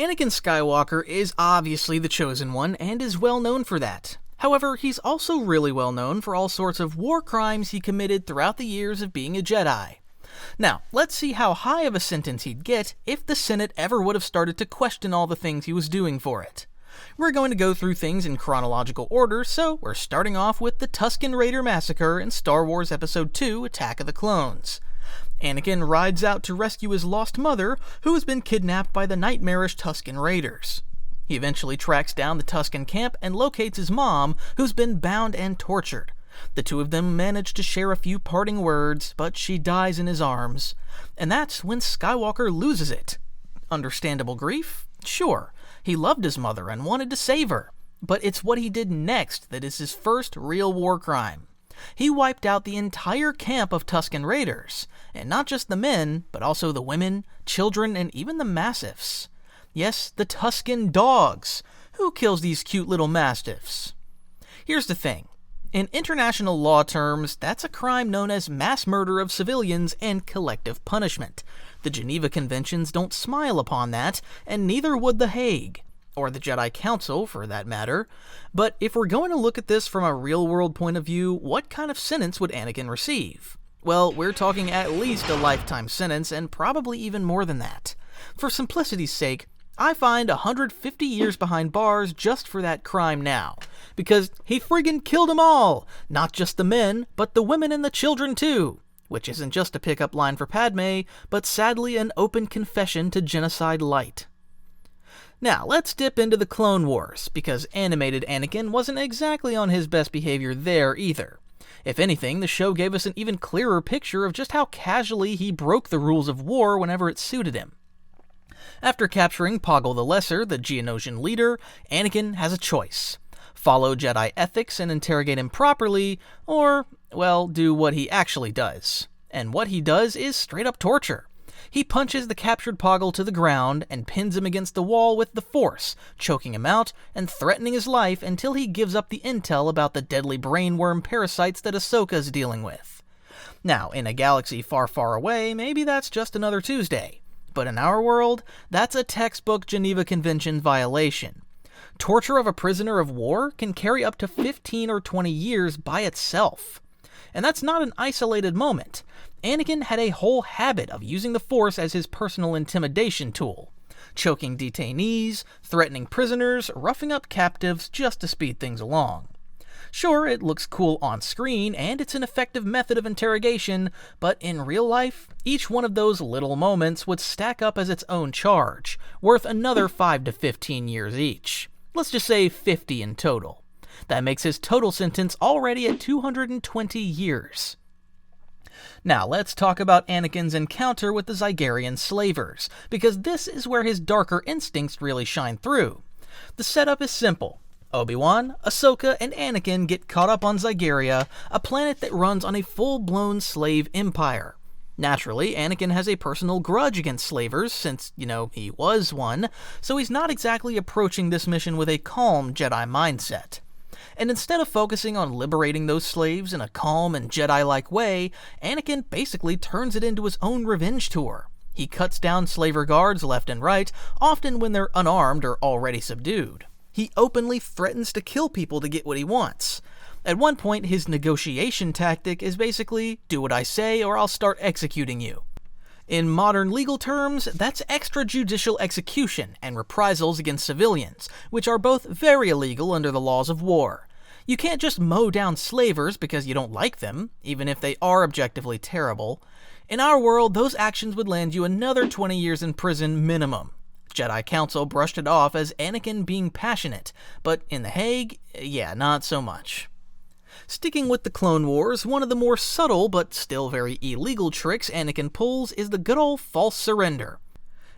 Anakin Skywalker is obviously the chosen one and is well known for that. However, he's also really well known for all sorts of war crimes he committed throughout the years of being a Jedi. Now, let's see how high of a sentence he'd get if the Senate ever would have started to question all the things he was doing for it. We're going to go through things in chronological order, so we're starting off with the Tusken Raider massacre in Star Wars Episode II: Attack of the Clones. Anakin rides out to rescue his lost mother, who has been kidnapped by the nightmarish Tusken Raiders. He eventually tracks down the Tusken camp and locates his mom, who's been bound and tortured. The two of them manage to share a few parting words, but she dies in his arms. And that's when Skywalker loses it. Understandable grief? Sure. He loved his mother and wanted to save her. But it's what he did next that is his first real war crime. He wiped out the entire camp of Tusken Raiders, and not just the men, but also the women, children, and even the mastiffs. Yes, the Tusken dogs. Who kills these cute little mastiffs? Here's the thing. In international law terms, that's a crime known as mass murder of civilians and collective punishment. The Geneva Conventions don't smile upon that, and neither would The Hague. Or the Jedi Council, for that matter. But if we're going to look at this from a real-world point of view, what kind of sentence would Anakin receive? Well, we're talking at least a lifetime sentence, and probably even more than that. For simplicity's sake, I find 150 years behind bars just for that crime now. Because he friggin' killed them all! Not just the men, but the women and the children too. Which isn't just a pickup line for Padme, but sadly an open confession to genocide light. Now, let's dip into the Clone Wars, because animated Anakin wasn't exactly on his best behavior there either. If anything, the show gave us an even clearer picture of just how casually he broke the rules of war whenever it suited him. After capturing Poggle the Lesser, the Geonosian leader, Anakin has a choice. Follow Jedi ethics and interrogate him properly, or, well, do what he actually does. And what he does is straight-up torture. He punches the captured Poggle to the ground and pins him against the wall with the Force, choking him out and threatening his life until he gives up the intel about the deadly brainworm parasites that Ahsoka's dealing with. Now, in a galaxy far, far away, maybe that's just another Tuesday. But in our world, that's a textbook Geneva Convention violation. Torture of a prisoner of war can carry up to 15 or 20 years by itself. And that's not an isolated moment. Anakin had a whole habit of using the Force as his personal intimidation tool. Choking detainees, threatening prisoners, roughing up captives just to speed things along. Sure, it looks cool on screen, and it's an effective method of interrogation, but in real life, each one of those little moments would stack up as its own charge, worth another 5 to 15 years each. Let's just say 50 in total. That makes his total sentence already at 220 years. Now, let's talk about Anakin's encounter with the Zygerian slavers, because this is where his darker instincts really shine through. The setup is simple. Obi-Wan, Ahsoka, and Anakin get caught up on Zygeria, a planet that runs on a full-blown slave empire. Naturally, Anakin has a personal grudge against slavers, since, he was one, so he's not exactly approaching this mission with a calm Jedi mindset. And instead of focusing on liberating those slaves in a calm and Jedi-like way, Anakin basically turns it into his own revenge tour. He cuts down slaver guards left and right, often when they're unarmed or already subdued. He openly threatens to kill people to get what he wants. At one point, his negotiation tactic is basically, do what I say or I'll start executing you. In modern legal terms, that's extrajudicial execution and reprisals against civilians, which are both very illegal under the laws of war. You can't just mow down slavers because you don't like them, even if they are objectively terrible. In our world, those actions would land you another 20 years in prison minimum. Jedi Council brushed it off as Anakin being passionate, but in The Hague, yeah, not so much. Sticking with the Clone Wars, one of the more subtle but still very illegal tricks Anakin pulls is the good old false surrender.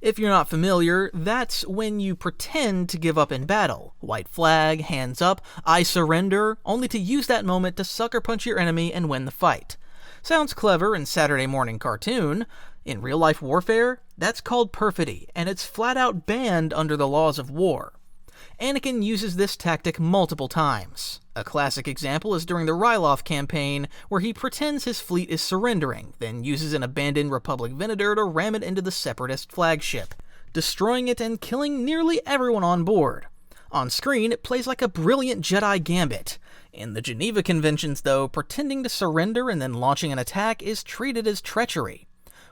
If you're not familiar, that's when you pretend to give up in battle. White flag, hands up, I surrender, only to use that moment to sucker punch your enemy and win the fight. Sounds clever in Saturday morning cartoon. In real-life warfare, that's called perfidy, and it's flat out banned under the laws of war. Anakin uses this tactic multiple times. A classic example is during the Ryloth campaign, where he pretends his fleet is surrendering, then uses an abandoned Republic Venator to ram it into the Separatist flagship. destroying it and killing nearly everyone on board. On screen, it plays like a brilliant Jedi gambit. In the Geneva Conventions, though, pretending to surrender and then launching an attack is treated as treachery.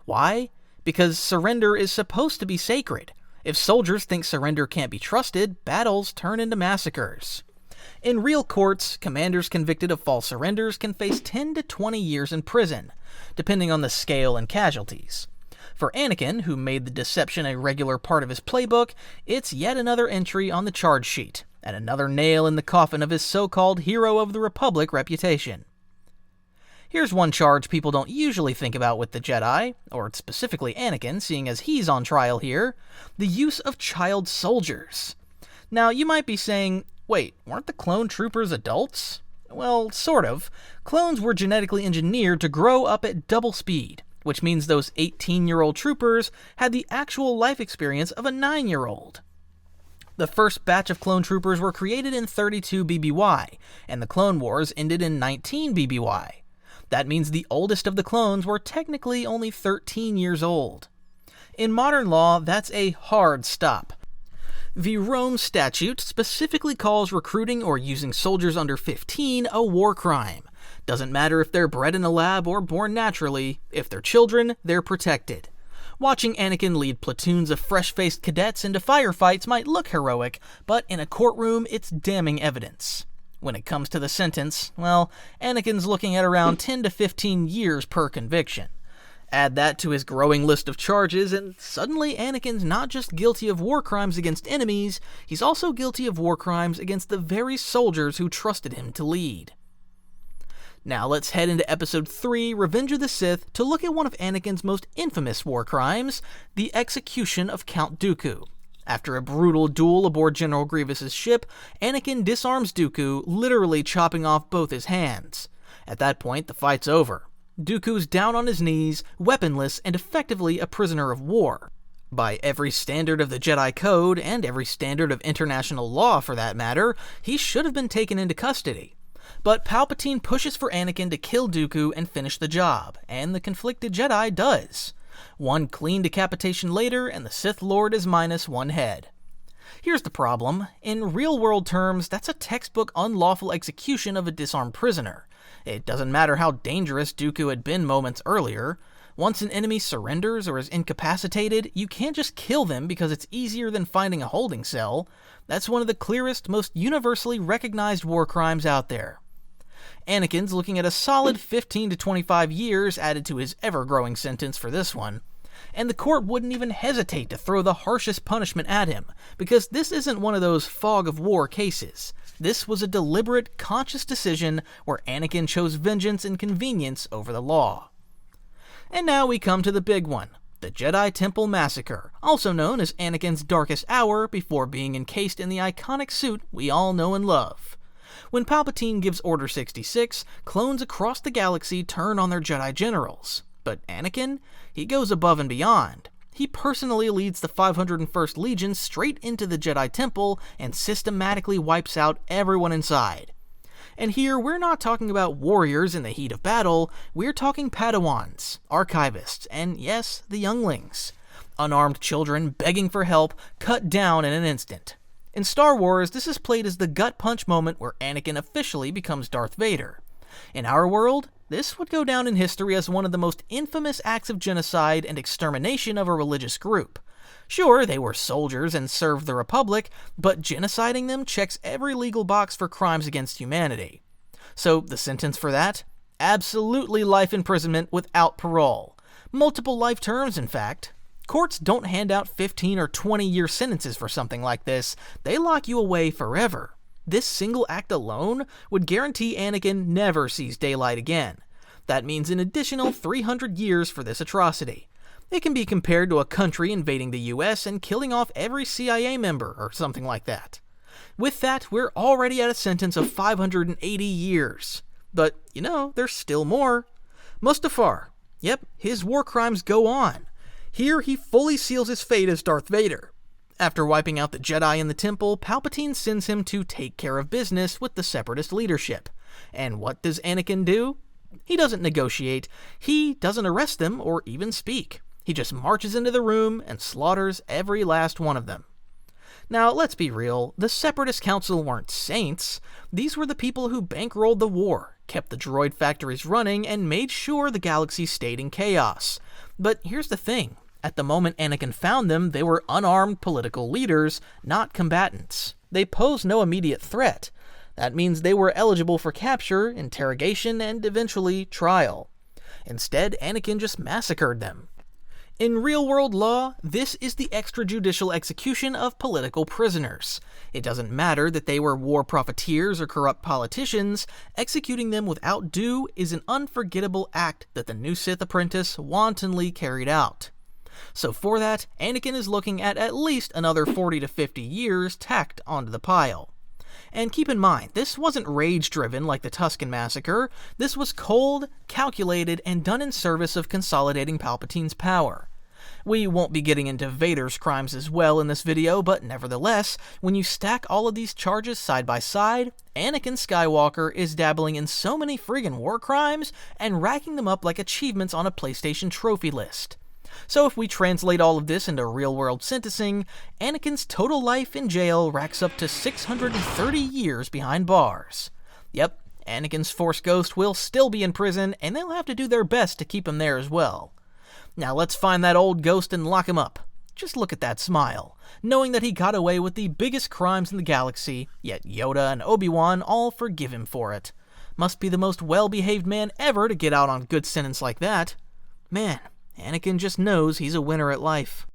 Why? Because surrender is supposed to be sacred. If soldiers think surrender can't be trusted, battles turn into massacres. In real courts, commanders convicted of false surrenders can face 10 to 20 years in prison, depending on the scale and casualties. For Anakin, who made the deception a regular part of his playbook, it's yet another entry on the charge sheet, and another nail in the coffin of his so-called hero of the Republic reputation. Here's one charge people don't usually think about with the Jedi, or specifically Anakin, seeing as he's on trial here: the use of child soldiers. Now, you might be saying, wait, weren't the clone troopers adults? Well, sort of. Clones were genetically engineered to grow up at double speed, which means those 18-year-old troopers had the actual life experience of a 9-year-old. The first batch of clone troopers were created in 32 BBY, and the Clone Wars ended in 19 BBY. That means the oldest of the clones were technically only 13 years old. In modern law, that's a hard stop. The Rome Statute specifically calls recruiting or using soldiers under 15 a war crime. Doesn't matter if they're bred in a lab or born naturally. If they're children, they're protected. Watching Anakin lead platoons of fresh-faced cadets into firefights might look heroic, but in a courtroom, it's damning evidence. When it comes to the sentence, well, Anakin's looking at around 10 to 15 years per conviction. Add that to his growing list of charges, and suddenly Anakin's not just guilty of war crimes against enemies, he's also guilty of war crimes against the very soldiers who trusted him to lead. Now let's head into Episode 3, Revenge of the Sith, to look at one of Anakin's most infamous war crimes, the execution of Count Dooku. After a brutal duel aboard General Grievous's ship, Anakin disarms Dooku, literally chopping off both his hands. At that point, the fight's over. Dooku's down on his knees, weaponless, and effectively a prisoner of war. By every standard of the Jedi Code, and every standard of international law for that matter, he should have been taken into custody. But Palpatine pushes for Anakin to kill Dooku and finish the job, and the conflicted Jedi does. One clean decapitation later, and the Sith Lord is minus one head. Here's the problem. In real-world terms, that's a textbook unlawful execution of a disarmed prisoner. It doesn't matter how dangerous Dooku had been moments earlier. Once an enemy surrenders or is incapacitated, you can't just kill them because it's easier than finding a holding cell. That's one of the clearest, most universally recognized war crimes out there. Anakin's looking at a solid 15 to 25 years added to his ever-growing sentence for this one. And the court wouldn't even hesitate to throw the harshest punishment at him, because this isn't one of those fog of war cases. This was a deliberate, conscious decision where Anakin chose vengeance and convenience over the law. And now we come to the big one, the Jedi Temple Massacre, also known as Anakin's darkest hour before being encased in the iconic suit we all know and love. When Palpatine gives Order 66, clones across the galaxy turn on their Jedi generals. But Anakin? He goes above and beyond. He personally leads the 501st Legion straight into the Jedi Temple and systematically wipes out everyone inside. And here, we're not talking about warriors in the heat of battle, we're talking Padawans, archivists, and yes, the younglings. Unarmed children begging for help, cut down in an instant. In Star Wars, this is played as the gut punch moment where Anakin officially becomes Darth Vader. In our world, this would go down in history as one of the most infamous acts of genocide and extermination of a religious group. Sure, they were soldiers and served the Republic, but genociding them checks every legal box for crimes against humanity. So, the sentence for that? Absolutely life imprisonment without parole. Multiple life terms, in fact. Courts don't hand out 15 or 20-year sentences for something like this. They lock you away forever. This single act alone would guarantee Anakin never sees daylight again. That means an additional 300 years for this atrocity. It can be compared to a country invading the US and killing off every CIA member or something like that. With that, we're already at a sentence of 580 years. But, there's still more. Mustafar. Yep, his war crimes go on. Here, he fully seals his fate as Darth Vader. After wiping out the Jedi in the temple, Palpatine sends him to take care of business with the Separatist leadership. And what does Anakin do? He doesn't negotiate. He doesn't arrest them or even speak. He just marches into the room and slaughters every last one of them. Now, let's be real, the Separatist Council weren't saints. These were the people who bankrolled the war, kept the droid factories running, and made sure the galaxy stayed in chaos. But here's the thing. At the moment Anakin found them, they were unarmed political leaders, not combatants. They posed no immediate threat. That means they were eligible for capture, interrogation, and eventually trial. Instead, Anakin just massacred them. In real-world law, this is the extrajudicial execution of political prisoners. It doesn't matter that they were war profiteers or corrupt politicians, executing them without due is an unforgettable act that the new Sith apprentice wantonly carried out. So for that, Anakin is looking at least another 40 to 50 years tacked onto the pile. And keep in mind, this wasn't rage-driven like the Tusken massacre. This was cold, calculated, and done in service of consolidating Palpatine's power. We won't be getting into Vader's crimes as well in this video, but nevertheless, when you stack all of these charges side by side, Anakin Skywalker is dabbling in so many friggin' war crimes and racking them up like achievements on a PlayStation trophy list. So if we translate all of this into real-world sentencing, Anakin's total life in jail racks up to 630 years behind bars. Yep, Anakin's Force Ghost will still be in prison, and they'll have to do their best to keep him there as well. Now let's find that old ghost and lock him up. Just look at that smile, knowing that he got away with the biggest crimes in the galaxy, yet Yoda and Obi-Wan all forgive him for it. Must be the most well-behaved man ever to get out on good sentence like that. Man, Anakin just knows he's a winner at life.